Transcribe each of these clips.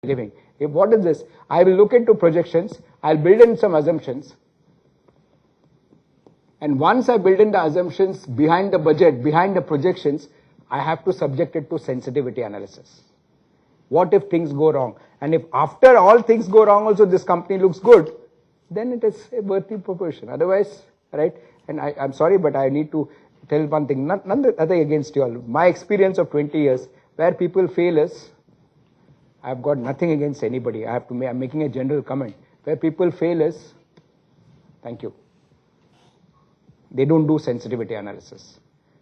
living. If what is this? I will look into projections, I'll build in some assumptions. And once I build in the assumptions behind the budget, behind the projections, I have to subject it to sensitivity analysis. What if things go wrong? And if after all things go wrong also this company looks good, then it is a worthy proposition. Otherwise, right? And I'm sorry, but I need to tell one thing, nothing against you all. My experience of 20 years, where people fail is, I've got nothing against anybody. I'm making a general comment. Where people fail is, thank you. They don't do sensitivity analysis,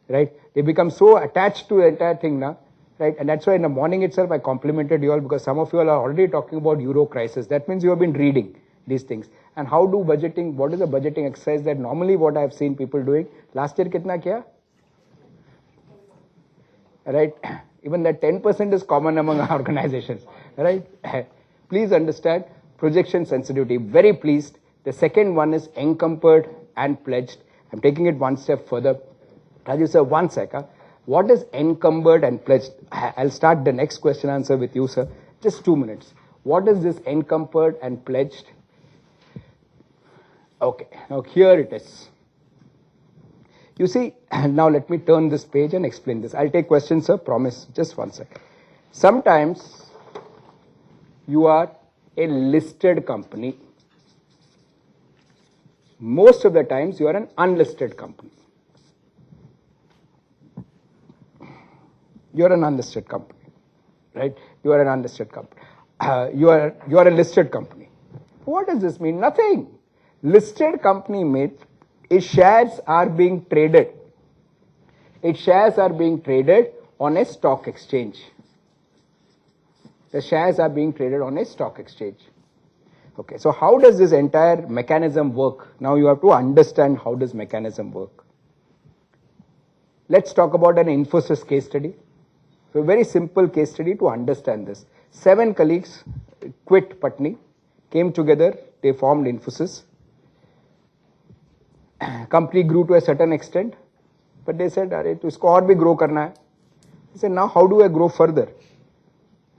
right? They become so attached to the entire thing now, right? And that's why in the morning itself I complimented you all because some of you all are already talking about Euro crisis. That means you have been reading these things. And how do budgeting, what is the budgeting exercise that normally what I have seen people doing? Last year kitna kiya? Right? Even that 10% is common among our organizations, right? Please understand projection sensitivity. Very pleased. The second one is encumbered and pledged. I'm taking it one step further. Raju sir, one sec. What is encumbered and pledged? I'll start the next question answer with you, sir. Just 2 minutes. What is this encumbered and pledged? Okay, now here it is. You see, now let me turn this page and explain this. I'll take questions, sir, promise. Just one sec. Sometimes you are a listed company. Most of the times you are an unlisted company. You are an unlisted company, right? You are an unlisted company. You are a listed company. What does this mean? Nothing. Listed company means its shares are being traded. Its shares are being traded on a stock exchange. The shares are being traded on a stock exchange. Okay, so how does this entire mechanism work? Now you have to understand how this mechanism work. Let's talk about an Infosys case study. So a very simple case study to understand this. 7 colleagues quit Patni, came together, they formed Infosys. Company grew to a certain extent, but they said, "Arey, to isko aur bhi grow karna hai." They said, "Now how do I grow further?"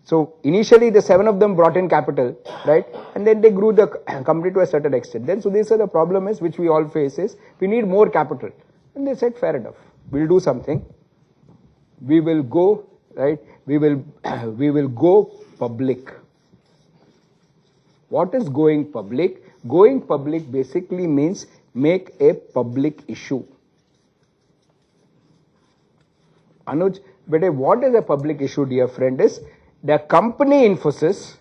So initially the 7 of them brought in capital, right? And then they grew the company to a certain extent. Then so they said the problem is, which we all face is, we need more capital. And they said, fair enough, we'll do something. We will go, right? We will go public. What is going public? Going public basically means make a public issue. Anuj, but what is a public issue, dear friend, is the company Infosys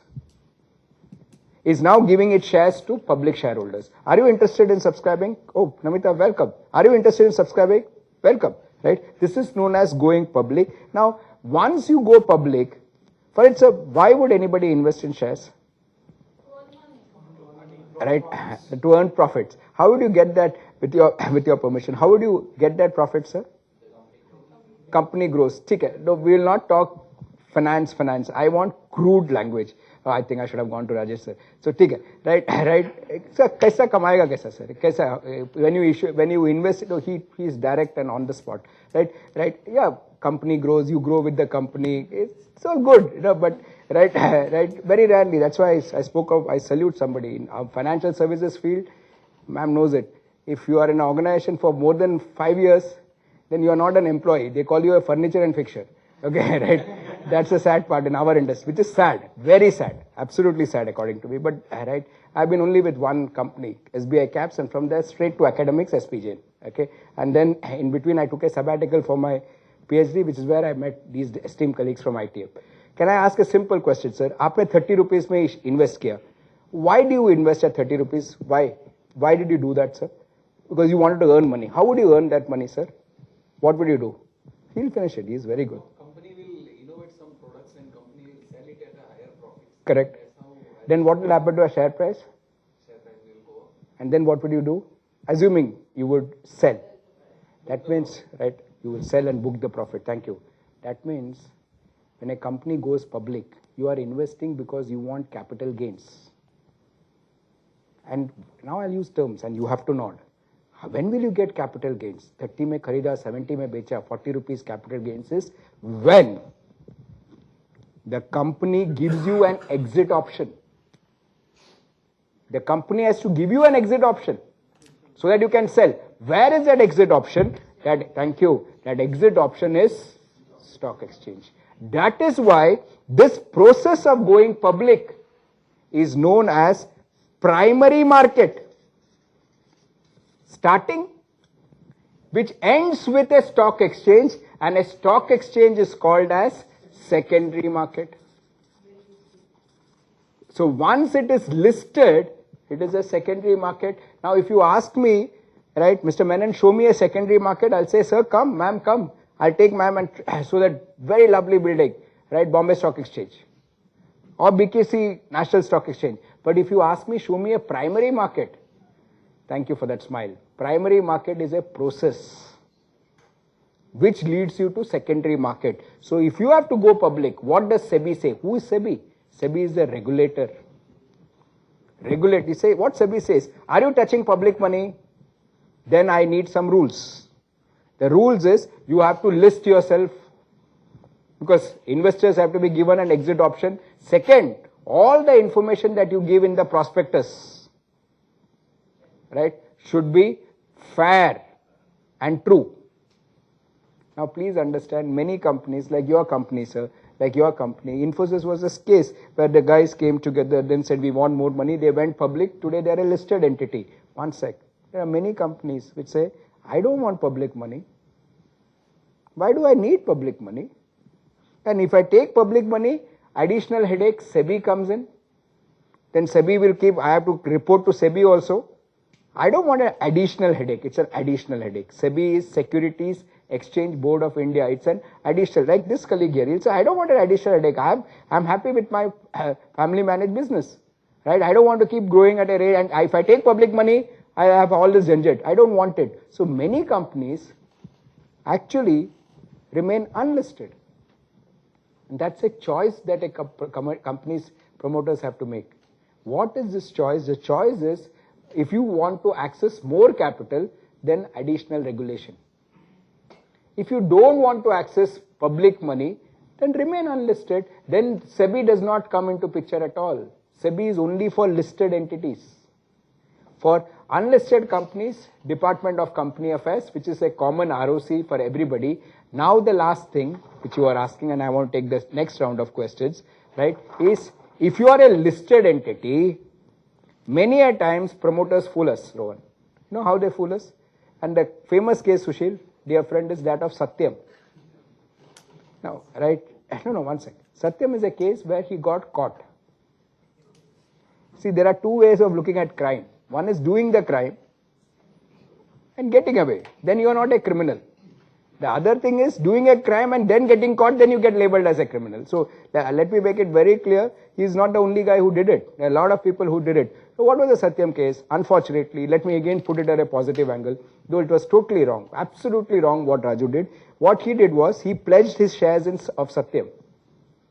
is now giving its shares to public shareholders. Are you interested in subscribing? Oh, Namita, welcome. Are you interested in subscribing? Welcome, right? This is known as going public. Now, once you go public, for instance, why would anybody invest in shares? Right, to earn profits. How would you get that with your permission? How would you get that profit, sir? Company grows. No, we will not talk finance. I want crude language. Oh, I think I should have gone to Rajesh sir. So, right. Sir, kaisa kamayega kaisa, sir? Kaisa, when you invest, he is direct and on the spot. Right. Yeah, company grows, you grow with the company. It's all good, but right, very rarely. That's why I salute somebody in our financial services field. Ma'am knows it. If you are in an organization for more than 5 years, then you are not an employee. They call you a furniture and fixture. Okay, right? That's the sad part in our industry, which is sad, very sad, absolutely sad according to me. But right, I've been only with one company, SBI Caps, and from there straight to academics, SP Jain. Okay, and then in between I took a sabbatical for my PhD, which is where I met these esteemed colleagues from ITF. Can I ask a simple question, sir? आपने 30 rupees में invest किया. Why do you invest at 30 rupees? Why? Why did you do that, sir? Because you wanted to earn money. How would you earn that money, sir? What would you do? He'll finish it. He's very good. Company will innovate some products and company will sell it at a higher profit. Correct. Then what will happen to a share price? Share price will go up. And then what would you do? Assuming you would sell. That means, right, you will sell and book the profit. Thank you. That means when a company goes public, you are investing because you want capital gains. And now I'll use terms and you have to nod. When will you get capital gains? 30 mein kharida, 70 mein becha, 40 rupees capital gains is when The company gives you an exit option. The company has to give you an exit option so that you can sell. Where is that exit option? Thank you. That exit option is stock exchange. That is why this process of going public is known as primary market. Starting, which ends with a stock exchange, and a stock exchange is called as secondary market. So once it is listed, it is a secondary market. Now if you ask me, right, Mr. Menon, show me a secondary market, I'll say, sir, come, ma'am, come. I'll take ma'am and so that very lovely building, right, Bombay Stock Exchange or BKC National Stock Exchange. But if you ask me, show me a primary market, thank you for that smile. Primary market is a process which leads you to secondary market. So if you have to go public, what does SEBI say? Who is SEBI? SEBI is the regulator. Regulate. You say, what SEBI says? Are you touching public money? Then I need some rules. The rules is you have to list yourself because investors have to be given an exit option. Second, all the information that you give in the prospectus, right, should be fair and true. Now please understand, many companies like your company, sir, like your company, Infosys was a case where the guys came together, then said we want more money, they went public, today they are a listed entity. One sec. There are many companies which say, I don't want public money. Why do I need public money? And if I take public money, additional headache, SEBI comes in. Then SEBI will keep, I have to report to SEBI also. I don't want an additional headache, it's an additional headache. SEBI is Securities Exchange Board of India. It's an additional, like this colleague here, he'll say, I don't want an additional headache. I'm happy with my family managed business, right? I don't want to keep growing at a rate, and if I take public money, I have all this janjat. I don't want it. So many companies actually remain unlisted. And that's a choice that a company's promoters have to make. What is this choice? The choice is, if you want to access more capital, then additional regulation. If you don't want to access public money, then remain unlisted. Then SEBI does not come into picture at all. SEBI is only for listed entities. For unlisted companies, Department of Company Affairs, which is a common ROC for everybody. Now the last thing which you are asking, and I want to take the next round of questions, right, is if you are a listed entity, many a times promoters fool us, Rohan. You know how they fool us? And the famous case, Sushil, dear friend, is that of Satyam. Now, right, no, one second. Satyam is a case where he got caught. See, there are two ways of looking at crime. One is doing the crime and getting away. Then you are not a criminal. The other thing is doing a crime and then getting caught, then you get labeled as a criminal. So let me make it very clear, he is not the only guy who did it. There are a lot of people who did it. So what was the Satyam case? Unfortunately, let me again put it at a positive angle, though it was totally wrong, absolutely wrong what Raju did. What he did was, he pledged his shares of Satyam.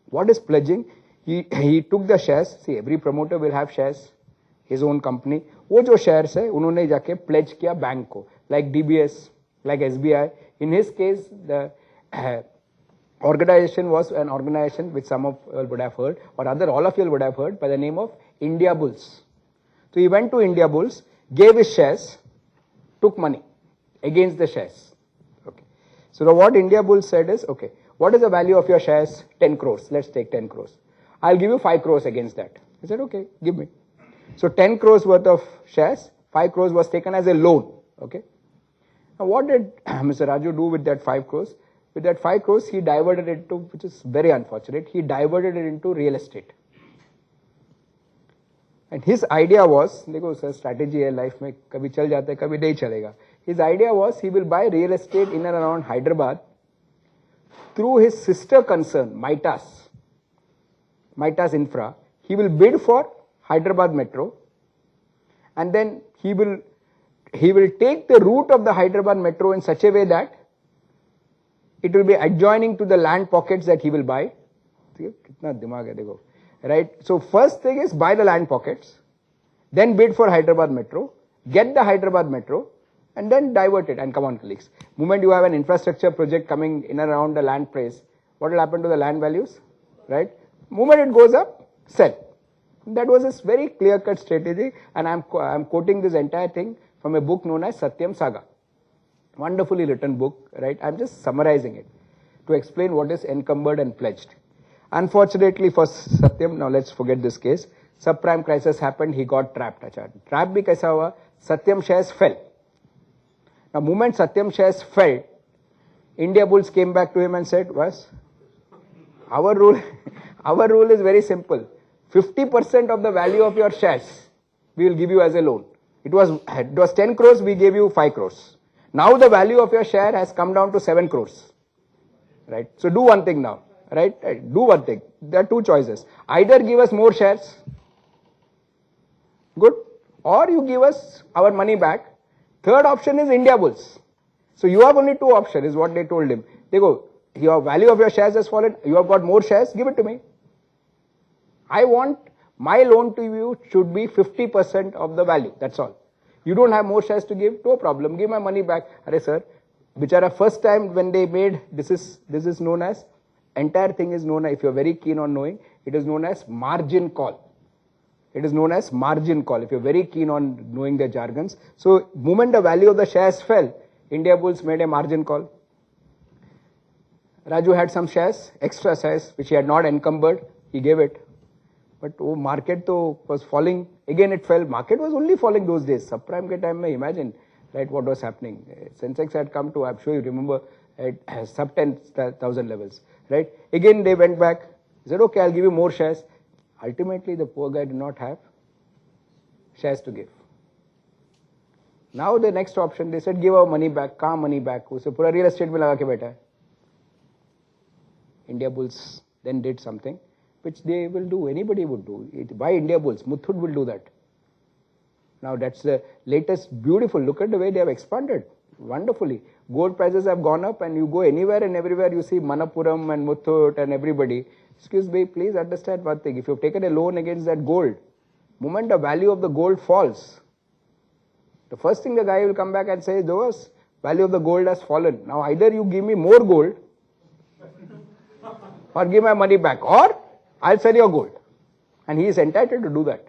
What is pledging? He took the shares, see every promoter will have shares, his own company. वो जो shares है, उन्होंने जाके pledge किया bank को, like DBS, like SBI. In his case, the organization was an organization which some of you would have heard, or rather all of you would have heard, by the name of India Bulls. So he went to India Bulls, gave his shares, took money against the shares. Okay. So what India Bulls said is, okay, what is the value of your shares? 10 crores. Let's take 10 crores. I'll give you 5 crores against that. He said, okay, give me. So 10 crores worth of shares, 5 crores was taken as a loan. Okay. Now what did Mr. Raju do with that 5 crores? With that 5 crores, he diverted it to, which is very unfortunate, he diverted it into real estate. And his idea was, देखो sir, strategy है life में, कभी चल जाता है, कभी नहीं चलेगा. His idea was, he will buy real estate in and around Hyderabad through his sister concern, Mitas Infra. He will bid for Hyderabad Metro, and then he will take the route of the Hyderabad Metro in such a way that it will be adjoining to the land pockets that he will buy. कितना दिमाग है देखो. Right? So first thing is buy the land pockets, then bid for Hyderabad Metro, get the Hyderabad Metro, and then divert it. And come on, colleagues. Moment you have an infrastructure project coming in and around the land price, what will happen to the land values? Right? Moment it goes up, sell. That was a very clear-cut strategy, and I'm quoting this entire thing from a book known as Satyam Saga. Wonderfully written book, right? I'm just summarizing it to explain what is encumbered and pledged. Unfortunately for Satyam, now let's forget this case. Subprime crisis happened, he got trapped. Trap bhi kaisa hua? Satyam shares fell. Now, moment Satyam shares fell, India Bulls came back to him and said, "Was our rule is very simple. 50% of the value of your shares we will give you as a loan. It was 10 crores, we gave you 5 crores. Now the value of your share has come down to 7 crores. Right? So do one thing now. Right? Do one thing. There are two choices. Either give us more shares, good, or you give us our money back. Third option is India Bulls. So you have only two options, is what they told him. They go, your value of your shares has fallen, you have got more shares, give it to me. I want my loan to you should be 50% of the value, that's all. You don't have more shares to give, no problem, give my money back. Arey sir, bichara first time when they made, this is known as, entire thing is known, if you're very keen on knowing, it is known as margin call. It is known as margin call, if you're very keen on knowing the jargons. So, moment the value of the shares fell, India Bulls made a margin call. Raju had some shares, extra shares, which he had not encumbered, he gave it. But oh, market was falling, again it fell. Market was only falling those days. Subprime ke time mein, imagine, right, what was happening. Sensex had come to, I'm sure you remember, at sub 10,000 levels, right? Again they went back, said, okay, I'll give you more shares. Ultimately, the poor guy did not have shares to give. Now the next option, they said, give our money back. Kahan money back? Use pura real estate mein laga ke baitha hai. India Bulls then did something which they will do, anybody would do. Why India Bulls? Muthoot will do that. Now that's the latest, beautiful, look at the way they have expanded, wonderfully. Gold prices have gone up and you go anywhere and everywhere you see Manappuram and Muthoot and everybody. Excuse me, please understand one thing, if you've taken a loan against that gold, moment the value of the gold falls, the first thing the guy will come back and say, those value of the gold has fallen. Now either you give me more gold or give my money back, or I'll sell your gold. And he is entitled to do that.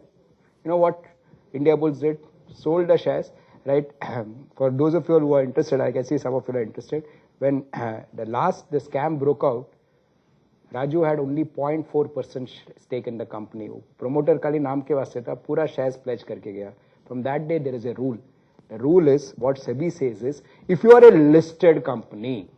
You know what India Bulls did? Sold the shares, right? For those of you who are interested, I can see some of you are interested. When the scam broke out, Raju had only 0.4% stake in the company. Promoter kali naam ke vaste tha, pura shares pledge karke gaya. From that day, there is a rule. The rule is, what SEBI says is, if you are a listed company,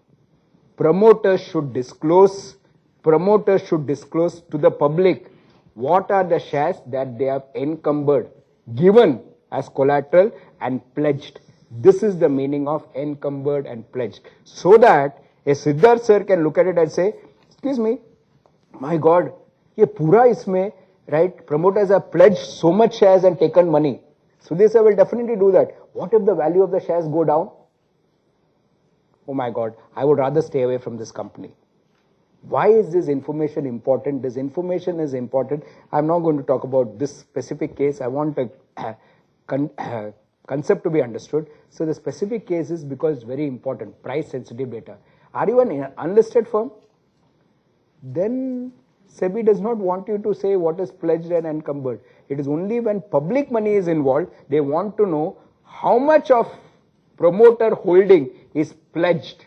promoters should disclose to the public what are the shares that they have encumbered, given as collateral and pledged. This is the meaning of encumbered and pledged. So that a Siddharth sir can look at it and say, excuse me, my God, ye pura isme, right, promoters have pledged so much shares and taken money. Sudhir sir will definitely do that. What if the value of the shares go down? Oh my God, I would rather stay away from this company. Why is this information important? This information is important. I'm not going to talk about this specific case. I want a concept to be understood. So the specific case is because it's very important, price sensitive data. Are you an unlisted firm? Then SEBI does not want you to say what is pledged and encumbered. It is only when public money is involved, they want to know how much of promoter holding is pledged.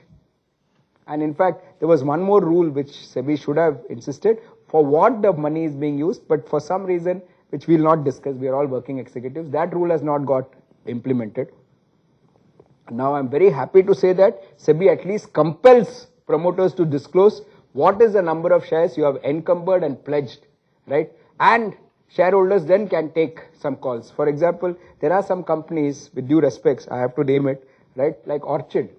And in fact, there was one more rule which SEBI should have insisted for what the money is being used, but for some reason, which we will not discuss, we are all working executives, that rule has not got implemented. Now I'm very happy to say that SEBI at least compels promoters to disclose what is the number of shares you have encumbered and pledged, right? And shareholders then can take some calls. For example, there are some companies, with due respects, I have to name it, right? Like Orchid,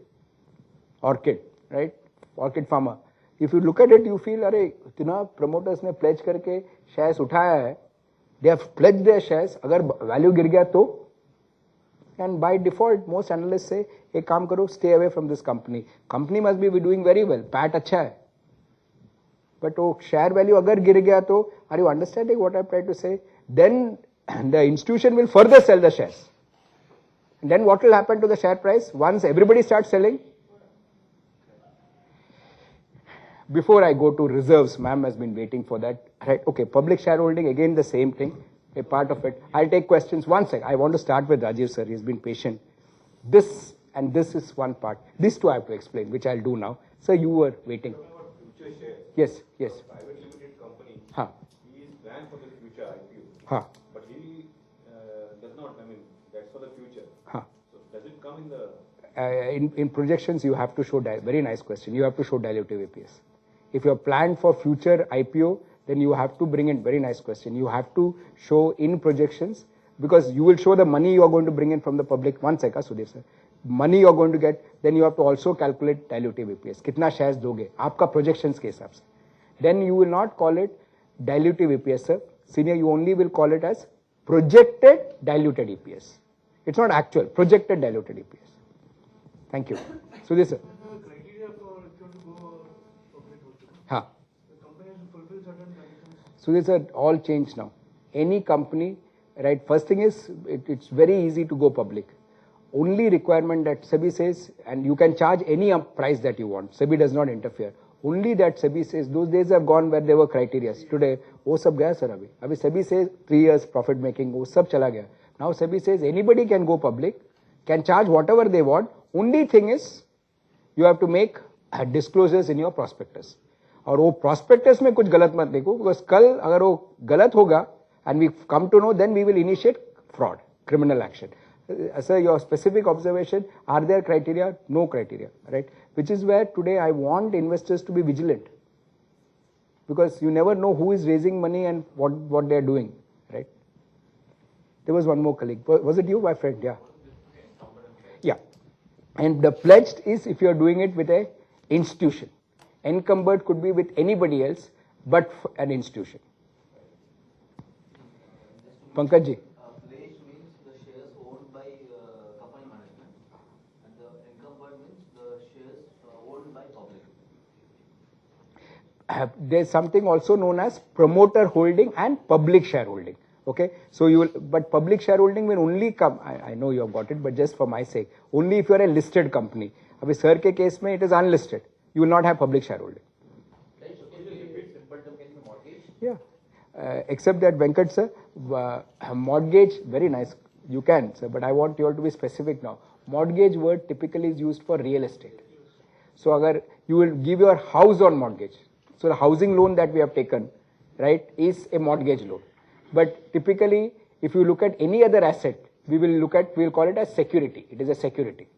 right? Orchid Pharma. If you look at it, you feel, arey, इतना promoters ने pledge करके shares उठाया है, they have pledged their shares, अगर value गिर गया तो, and by default, most analysts say, एक काम करो, stay away from this company. Company must be doing very well, PAT अच्छा है. But वो share value अगर गिर गया तो, are you understanding what I'm trying to say? Then the institution will further sell the shares. And then what will happen to the share price? Once everybody starts selling, before I go to reserves, ma'am has been waiting for that. Right? Okay, public shareholding, again the same thing, a part of it. I'll take questions. One sec. I want to start with Rajiv sir. He's been patient. This and this is one part. These two I have to explain, which I'll do now. Sir, you were waiting. Future share. Yes, yes. Private limited company. Huh. He is planned for the future IPO. Huh. But he does not. I mean, that's for the future. Huh. So does it come in the? In projections, you have to show, very nice question, you have to show dilutive EPS. If you're planned for future IPO, then you have to bring in, very nice question, you have to show in projections, because you will show the money you are going to bring in from the public. One second, Sudhir sir. Money you are going to get, then you have to also calculate dilutive EPS. Kitna shares doge? Aapka projections ke hisab se. Then you will not call it dilutive EPS, sir. Senior, you only will call it as projected diluted EPS. It's not actual, projected diluted EPS. Thank you. Sudhir sir. Criteria for if you want to go public also. Ha. The company has to fulfill certain conditions. Sudhir sir, all changed now. Any company, right? First thing is, it's very easy to go public. Only requirement that SEBI says, and you can charge any price that you want. SEBI does not interfere. Only that SEBI says, those days are gone where there were criteria. Today, wo sab gaya sir abhi. Abhi SEBI says 3 years profit making, wo sab chala gaya. Now SEBI says anybody can go public, can charge whatever they want. Only thing is, you have to make disclosures in your prospectus. और वो prospectus में कुछ गलत मत देखो, because कल अगर वो गलत होगा, and we come to know, then we will initiate fraud, criminal action. Sir, your specific observation, are there criteria? No criteria, right? Which is where today I want investors to be vigilant. Because you never know who is raising money and what they are doing, right? There was one more colleague. Was it you, my friend? Yeah. Yeah. And the pledged is if you are doing it with a institution. Encumbered could be with anybody else, but an institution. Pankaj ji. Pledged means the shares owned by company management, and the encumbered means the shares owned by public. There's something also known as promoter holding and public shareholding. Okay, so you will, but public shareholding will only come, I know you have got it, but just for my sake, only if you are a listed company. Abhi sir ke case mein it is unlisted. You will not have public shareholding. Yeah, except that Venkat sir, mortgage, very nice, you can sir, but I want you all to be specific now. Mortgage word typically is used for real estate. So agar you will give your house on mortgage. So the housing loan that we have taken, right, is a mortgage loan. But typically, if you look at any other asset, we will call it as security. It is a security.